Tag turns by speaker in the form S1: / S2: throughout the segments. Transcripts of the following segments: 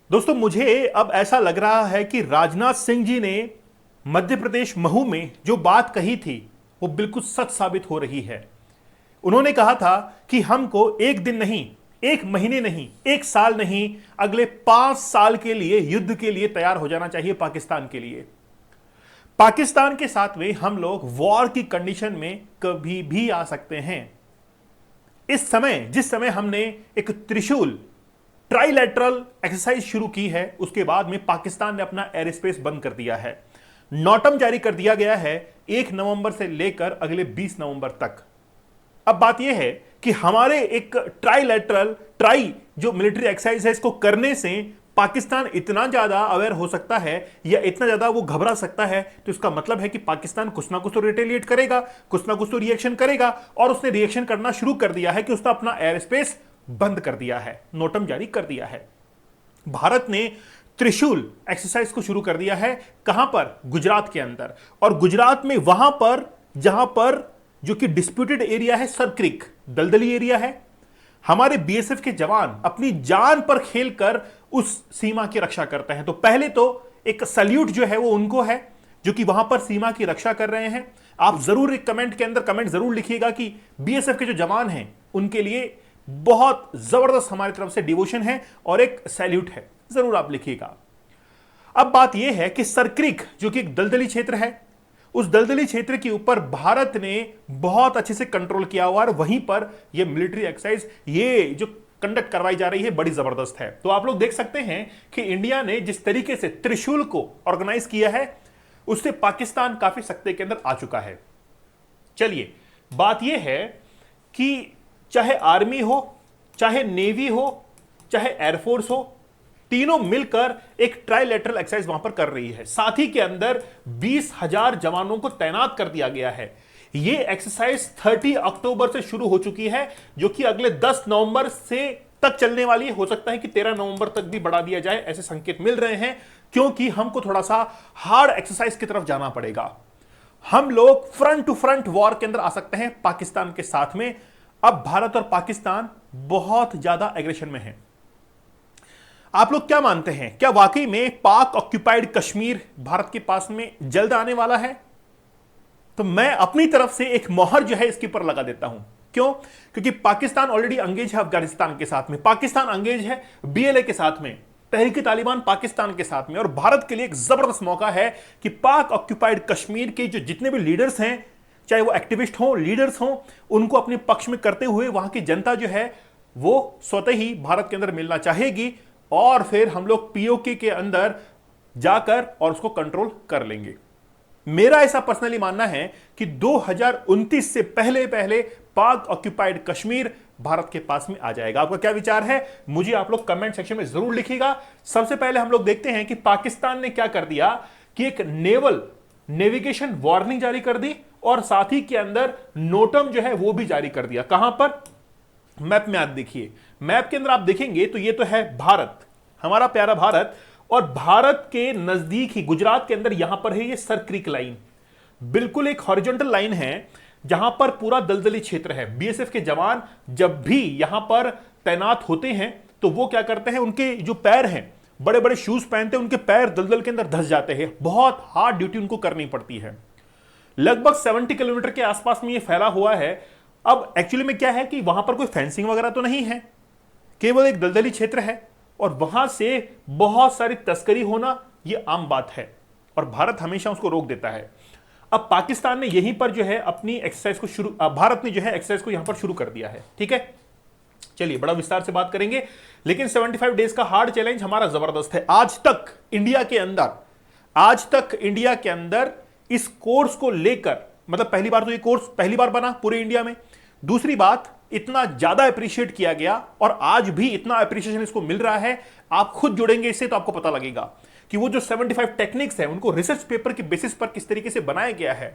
S1: दोस्तों, मुझे अब ऐसा लग रहा है कि राजनाथ सिंह जी ने मध्य प्रदेश महू में जो बात कही थी वो बिल्कुल सच साबित हो रही है। उन्होंने कहा था कि हमको एक दिन नहीं, एक महीने नहीं, एक साल नहीं, अगले 5 साल के लिए युद्ध के लिए तैयार हो जाना चाहिए पाकिस्तान के लिए। पाकिस्तान के साथ में हम लोग वॉर की कंडीशन में कभी भी आ सकते हैं। इस समय जिस समय हमने एक त्रिशूल ट्राइलेटरल एक्सरसाइज शुरू की है, उसके बाद में पाकिस्तान ने अपना एयर स्पेस बंद कर दिया है। नोटम जारी कर दिया गया है 1 नवंबर से लेकर अगले 20 नवंबर तक। अब बात यह है कि हमारे एक ट्राइलेटरल जो मिलिट्री एक्सरसाइज है, इसको करने से पाकिस्तान इतना ज्यादा अवेयर हो सकता है या इतना ज्यादा वो घबरा सकता है, तो इसका मतलब है कि पाकिस्तान कुछ ना कुछ तो रिटेलिएट करेगा, कुछ ना कुछ तो रिएक्शन करेगा। और उसने रिएक्शन करना शुरू कर दिया है कि उसने अपना एयर स्पेस बंद कर दिया है, नोटम जारी कर दिया है। भारत ने त्रिशूल एक्सरसाइज को शुरू कर दिया है। कहां पर? गुजरात के अंदर। और गुजरात में वहां पर जहां पर जो कि डिस्प्यूटेड एरिया है, सर क्रिक दलदली एरिया है, हमारे बीएसएफ के जवान अपनी जान पर खेलकर उस सीमा की रक्षा करते हैं। तो पहले तो एक सल्यूट जो है वो उनको है जो कि वहां पर सीमा की रक्षा कर रहे हैं। आप जरूर एक कमेंट के अंदर कमेंट जरूर लिखिएगा कि बीएसएफ के जो जवान हैं उनके लिए बहुत जबरदस्त हमारी तरफ से डिवोशन है और एक सैल्यूट है, जरूर आप लिखिएगा। अब बात यह है कि सरक्रिक जो कि एक दलदली क्षेत्र है, उस दलदली क्षेत्र के ऊपर भारत ने बहुत अच्छे से कंट्रोल किया हुआ है। वहीं पर यह मिलिट्री एक्सरसाइज ये जो कंडक्ट करवाई जा रही है बड़ी जबरदस्त है। तो आप लोग देख सकते हैं कि इंडिया ने जिस तरीके से त्रिशूल को ऑर्गेनाइज किया है, उससे पाकिस्तान काफी सख्ते के अंदर आ चुका है। चलिए, बात यह है कि चाहे आर्मी हो, चाहे नेवी हो, चाहे एयरफोर्स हो, तीनों मिलकर एक ट्राइलेटरल एक्सरसाइज वहां पर कर रही है। साथ ही के अंदर 20,000 जवानों को तैनात कर दिया गया है। यह एक्सरसाइज 30 अक्टूबर से शुरू हो चुकी है, जो कि अगले 10 नवंबर से तक चलने वाली है। हो सकता है कि 13 नवंबर तक भी बढ़ा दिया जाए, ऐसे संकेत मिल रहे हैं, क्योंकि हमको थोड़ा सा हार्ड एक्सरसाइज की तरफ जाना पड़ेगा। हम लोग फ्रंट टू फ्रंट वॉर के अंदर आ सकते हैं पाकिस्तान के साथ में। अब भारत और पाकिस्तान बहुत ज्यादा एग्रेशन में है। आप लोग क्या मानते हैं, क्या वाकई में पाक ऑक्यूपाइड कश्मीर भारत के पास में जल्द आने वाला है? तो मैं अपनी तरफ से एक मोहर जो है इसके ऊपर लगा देता हूं। क्यों? क्योंकि पाकिस्तान ऑलरेडी अंगेज है अफगानिस्तान के साथ में, पाकिस्तान अंगेज है बीएलए के साथ में, तहरीक तालिबान पाकिस्तान के साथ में। और भारत के लिए एक जबरदस्त मौका है कि पाक ऑक्यूपाइड कश्मीर के जो जितने भी लीडर्स हैं, चाहे वो एक्टिविस्ट हो, लीडर्स हो, उनको अपने पक्ष में करते हुए वहां की जनता जो है वो स्वतः ही भारत के अंदर मिलना चाहेगी और फिर हम लोग पीओके के अंदर जाकर और उसको कंट्रोल कर लेंगे। मेरा ऐसा पर्सनली मानना है कि 2029 से पहले पहले पाक ऑक्यूपाइड कश्मीर भारत के पास में आ जाएगा। आपका क्या विचार है? मुझे आप लोग कमेंट सेक्शन में जरूर लिखिएगा। सबसे पहले हम लोग देखते हैं कि पाकिस्तान ने क्या कर दिया कि एक नेविगेशन वार्निंग जारी कर दी और साथ ही के अंदर नोटम जो है वो भी जारी कर दिया। कहां पर? मैप में आप देखिए, मैप के अंदर आप देखेंगे तो ये तो है भारत, हमारा प्यारा भारत, और भारत के नजदीक ही गुजरात के अंदर यहां पर है ये सर क्रिक लाइन, बिल्कुल एक हॉरिजॉन्टल लाइन है जहां पर पूरा दलदली क्षेत्र है। बीएसएफ के जवान जब भी यहां पर तैनात होते हैं तो वो क्या करते हैं, उनके जो पैर हैं, बड़े बड़े शूज पहनते हैं, उनके पैर दलदल के अंदर धंस जाते हैं। बहुत हार्ड ड्यूटी उनको करनी पड़ती है। लगभग 70 किलोमीटर के आसपास में ये फैला हुआ है। अब एक्चुअली में क्या है कि वहां पर कोई फेंसिंग वगैरह तो नहीं है, केवल एक दलदली क्षेत्र है और वहां से बहुत सारी तस्करी होना यह आम बात है और भारत हमेशा उसको रोक देता है। अब पाकिस्तान ने यहीं पर जो है अपनी एक्सरसाइज को शुरू, भारत ने जो है एक्सरसाइज को यहां पर शुरू कर दिया है। ठीक है, चलिए बड़ा विस्तार से बात करेंगे, लेकिन 75 डेज का हार्ड चैलेंज हमारा जबरदस्त है। आज तक इंडिया के अंदर इस कोर्स को लेकर, मतलब पहली बार तो ये कोर्स पहली बार बना पूरे इंडिया में, दूसरी बात इतना ज्यादा अप्रिशिएट किया गया और आज भी इतना अप्रिशिएशन इसको मिल रहा है। आप खुद जुड़ेंगे इससे तो आपको पता लगेगा कि वो जो 75 टेक्निक्स हैं उनको रिसर्च पेपर के बेसिस पर किस तरीके से बनाया गया है।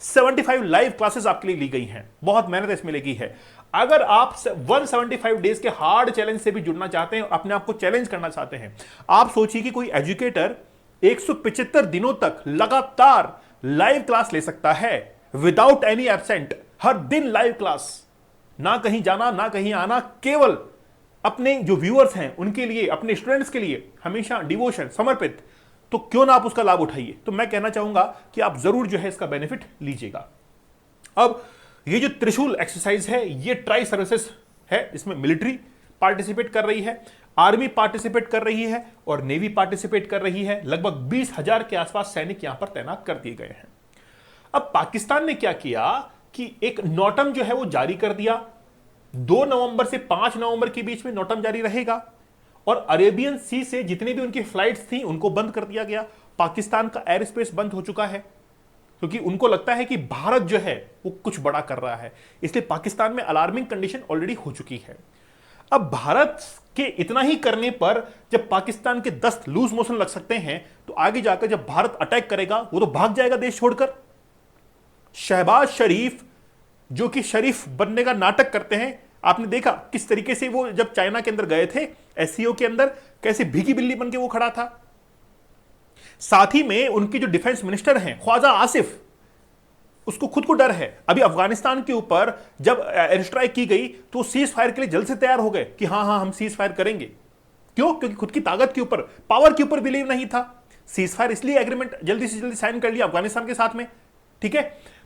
S1: 75 लाइव क्लासेस आपके लिए ली गई हैं, बहुत मेहनत इसमें लगी है। अगर आप 175 डेज के हार्ड चैलेंज से भी जुड़ना चाहते हैं, अपने आप को चैलेंज करना चाहते हैं, आप सोचिए कि कोई एजुकेटर 175 दिनों तक लगातार लाइव क्लास ले सकता है विदाउट एनी एब्सेंट, हर दिन लाइव क्लास, ना कहीं जाना ना कहीं आना, केवल अपने जो व्यूअर्स हैं उनके लिए, अपने स्टूडेंट्स के लिए हमेशा डिवोशन, समर्पित, तो क्यों ना आप उसका लाभ उठाइए। तो मैं कहना चाहूंगा कि आप जरूर जो है इसका बेनिफिट लीजिएगा। अब ये जो त्रिशूल एक्सरसाइज है ये ट्राई सर्विसेज है, इसमें मिलिट्री पार्टिसिपेट कर रही है, आर्मी पार्टिसिपेट कर रही है और नेवी पार्टिसिपेट कर रही है। लगभग 20,000 के आसपास सैनिक यहां पर तैनात कर दिए गए हैं। अब पाकिस्तान ने क्या किया कि एक नोटम जो है वो जारी कर दिया। 2 नवंबर से 5 नवंबर के बीच में नोटम जारी रहेगा और अरेबियन सी से जितने भी उनकी फ्लाइट्स थी उनको बंद कर दिया गया। पाकिस्तान का एयर स्पेस बंद हो चुका है क्योंकि उनको लगता है कि भारत जो है वो कुछ बड़ा कर रहा है, इसलिए पाकिस्तान में अलार्मिंग कंडीशन ऑलरेडी हो चुकी है। अब भारत के इतना ही करने पर जब पाकिस्तान के 10 लूज मोशन लग सकते हैं, तो आगे जाकर जब भारत अटैक करेगा वो तो भाग जाएगा देश छोड़कर। शहबाज शरीफ जो कि शरीफ बनने का नाटक करते हैं, आपने देखा किस तरीके से वो जब चाइना के अंदर गए थे एससीओ के अंदर, कैसे भीगी बिल्ली बन के वो खड़ा था। साथ ही में उनके जो डिफेंस मिनिस्टर हैं ख्वाजा आसिफ, उसको खुद को डर है। अभी अफगानिस्तान के ऊपर जब एयर स्ट्राइक की गई तो सीज फायर के लिए जल्द से तैयार हो गए कि हाँ हाँ हम सीज फायर करेंगे। क्यों? क्योंकि खुद की ताकत के ऊपर, पावर के ऊपर बिलीव नहीं था। सीज फायर इसलिए एग्रीमेंट जल्दी से जल्दी साइन कर लिया अफगानिस्तान के साथ में। ठीक है,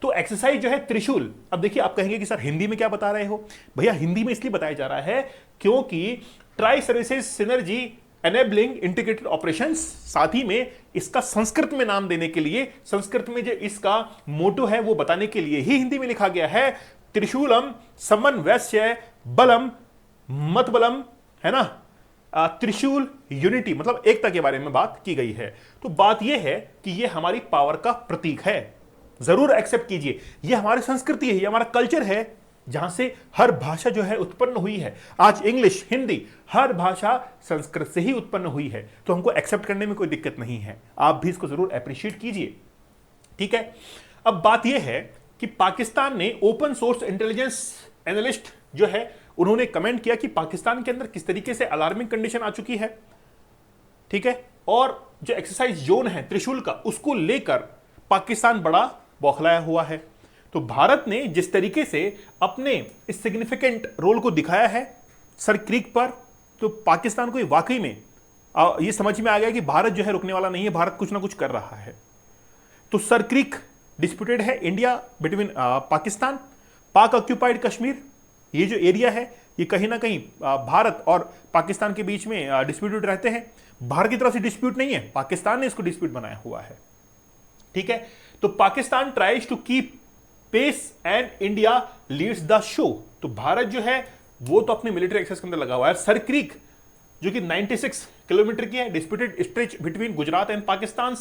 S1: तो एक्सरसाइज जो है त्रिशूल। अब देखिए आप कहेंगे कि सर हिंदी में क्या बता रहे हो? भैया हिंदी में इसलिए बताया जा रहा है क्योंकि tri services synergy enabling integrated operations, साथ ही में इसका संस्कृत में नाम देने के लिए, संस्कृत में जो इसका मोटो है वो बताने के लिए ही हिंदी में लिखा गया है त्रिशूलम समन्वयस्य बलम मत बलम, है ना। त्रिशूल यूनिटी मतलब एकता के बारे में बात की गई है। तो बात यह है कि यह हमारी पावर का प्रतीक है, जरूर एक्सेप्ट कीजिए। यह हमारी संस्कृति है, यह हमारा कल्चर है, जहां से हर भाषा जो है उत्पन्न हुई है। आज इंग्लिश, हिंदी, हर भाषा संस्कृत से ही उत्पन्न हुई है, तो हमको एक्सेप्ट करने में कोई दिक्कत नहीं है। आप भी इसको जरूर अप्रिशिएट कीजिए। ठीक है, अब बात यह है कि पाकिस्तान ने ओपन सोर्स इंटेलिजेंस एनालिस्ट जो है उन्होंने कमेंट किया कि पाकिस्तान के अंदर किस तरीके से अलार्मिंग कंडीशन आ चुकी है। ठीक है, और जो एक्सरसाइज जोन है त्रिशूल का, उसको लेकर पाकिस्तान बड़ा बौखलाया हुआ है। तो भारत ने जिस तरीके से अपने इस सिग्निफिकेंट रोल को दिखाया है सर क्रीक पर, तो पाकिस्तान को वाकई में ये समझ में आ गया कि भारत जो है रुकने वाला नहीं है, भारत कुछ ना कुछ कर रहा है। तो सर क्रीक डिस्प्यूटेड है इंडिया बिटवीन पाकिस्तान, पाक ऑक्यूपाइड कश्मीर, ये जो एरिया है ये कहीं ना कहीं भारत और पाकिस्तान के बीच में डिस्प्यूटेड रहते हैं। भारत की तरफ से डिस्प्यूट नहीं है, पाकिस्तान ने इसको डिस्प्यूट बनाया हुआ है। ठीक है, तो Pakistan tries to keep pace and India leads the show. तो भारत जो है वो तो अपने मिलिट्री एक्सेस के अंदर लगा हुआ है। सर क्रीक जो कि 96 किलोमीटर की है, disputed stretch between Gujarat and Pakistan,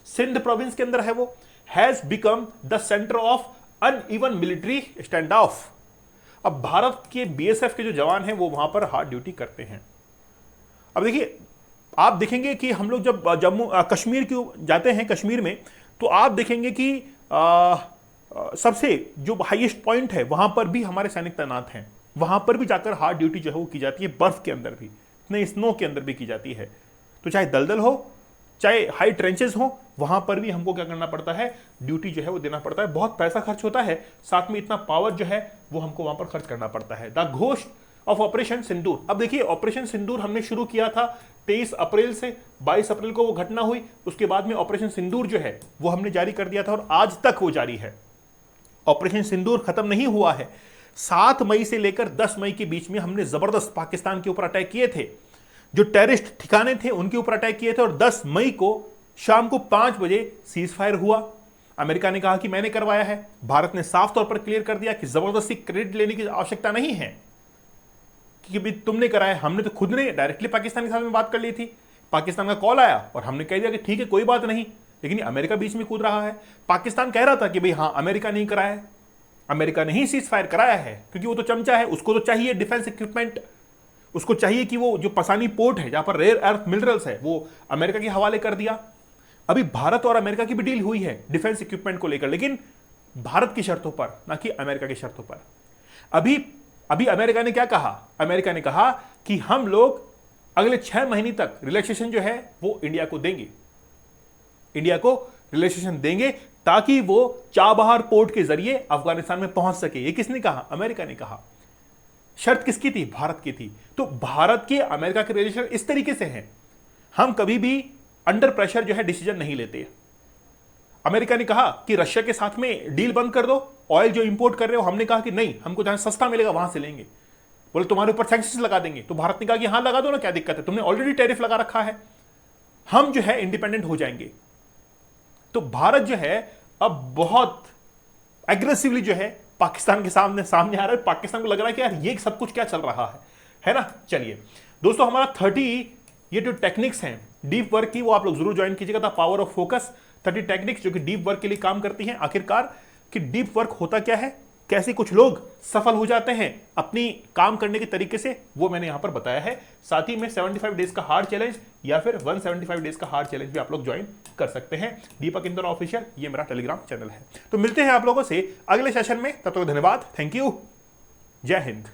S1: Sindh province के अंदर है, वो has become the centre of uneven military stand off. अब भारत के बीएसएफ के जो जवान हैं वो वहां पर हार्ड ड्यूटी करते हैं। अब देखिए आप देखेंगे कि हम लोग जब जम्मू कश्मीर की जाते हैं, कश्मीर में, तो आप देखेंगे कि सबसे जो हाईएस्ट पॉइंट है वहां पर भी हमारे सैनिक तैनात हैं। वहां पर भी जाकर हार्ड ड्यूटी जो है वो की जाती है, बर्फ के अंदर भी, नहीं स्नो के अंदर भी की जाती है। तो चाहे दलदल हो, चाहे हाई ट्रेंचेस हो, वहां पर भी हमको क्या करना पड़ता है, ड्यूटी जो है वो देना पड़ता है। बहुत पैसा खर्च होता है, साथ में इतना पावर जो है वो हमको वहां पर खर्च करना पड़ता है। द घोस्ट ऑफ ऑपरेशन सिंदूर। अब देखिए ऑपरेशन सिंदूर हमने शुरू किया था 23 अप्रैल से, 22 अप्रैल को वो घटना हुई, उसके बाद में ऑपरेशन सिंदूर जो है वो हमने जारी कर दिया था और आज तक वो जारी है। ऑपरेशन सिंदूर खत्म नहीं हुआ है। 7 मई से लेकर 10 मई के बीच में हमने जबरदस्त पाकिस्तान के ऊपर अटैक किए थे, जो टेररिस्ट ठिकाने थे उनके ऊपर अटैक किए थे, और 10 मई को शाम को 5 बजे सीज फायर हुआ। अमेरिका ने कहा कि मैंने करवाया है, भारत ने साफ तौर पर क्लियर कर दिया कि जबरदस्ती क्रेडिट लेने की आवश्यकता नहीं है कि भी तुमने कराया, हमने तो खुद ने डायरेक्टली पाकिस्तान के साथ में बात कर ली थी। पाकिस्तान का कॉल आया और हमने कह दिया कि ठीक है कोई बात नहीं, लेकिन अमेरिका बीच में कूद रहा है। पाकिस्तान कह रहा था कि भाई हाँ अमेरिका नहीं कराया है, अमेरिका ने ही सीज फायर कराया है, क्योंकि वो तो चमचा है, उसको तो चाहिए डिफेंस इक्विपमेंट, उसको चाहिए कि वो जो पसानी पोर्ट है जहां पर रेयर अर्थ मिनरल्स है वो अमेरिका के हवाले कर दिया। अभी भारत और अमेरिका की भी डील हुई है डिफेंस इक्विपमेंट को लेकर, लेकिन भारत की शर्तों पर, ना कि अमेरिका की शर्तों पर। अभी अमेरिका ने क्या कहा? अमेरिका ने कहा कि हम लोग अगले 6 महीने तक रिलैक्सेशन जो है वो इंडिया को देंगे, इंडिया को रिलैक्सेशन देंगे ताकि वो चाबहार पोर्ट के जरिए अफगानिस्तान में पहुंच सके। ये किसने कहा? अमेरिका ने कहा। शर्त किसकी थी? भारत की थी। तो भारत के अमेरिका के रिलेशन इस तरीके से हैं, हम कभी भी अंडर प्रेशर जो है डिसीजन नहीं लेते। अमेरिका ने कहा कि रशिया के साथ में डील बंद कर दो, ऑयल जो इंपोर्ट कर रहे हो, हमने कहा कि नहीं, हमको जहां सस्ता मिलेगा वहां से लेंगे। बोले तुम्हारे ऊपर सैंक्शंस लगा देंगे। तो भारत ने कहा कि हां लगा दो ना, क्या दिक्कत है, तुमने ऑलरेडी टैरिफ लगा रखा है, हम जो है इंडिपेंडेंट हो जाएंगे। तो भारत जो है अब बहुत एग्रेसिवली जो है पाकिस्तान के सामने आ रहा है। पाकिस्तान को लग रहा है कि यार ये सब कुछ क्या चल रहा है ना। चलिए दोस्तों, हमारा 30 ये जो टेक्निक्स हैं डीप वर्क की, वो आप लोग जरूर ज्वाइन कीजिएगा। The power of focus, 30 techniques जो कि डीप वर्क के लिए काम करती हैं। आखिरकार कि डीप वर्क होता क्या है, कैसे कुछ लोग सफल हो जाते हैं अपनी काम करने के तरीके से, वो मैंने यहां पर बताया है। साथ ही में 75 डेज का हार्ड चैलेंज या फिर 175 डेज का हार्ड चैलेंज भी आप लोग ज्वाइन कर सकते हैं। दीपक इंदौर ऑफिशियल, ये मेरा टेलीग्राम चैनल है। तो मिलते हैं आप लोगों से अगले सेशन में, तब तक धन्यवाद, थैंक यू, जय हिंद।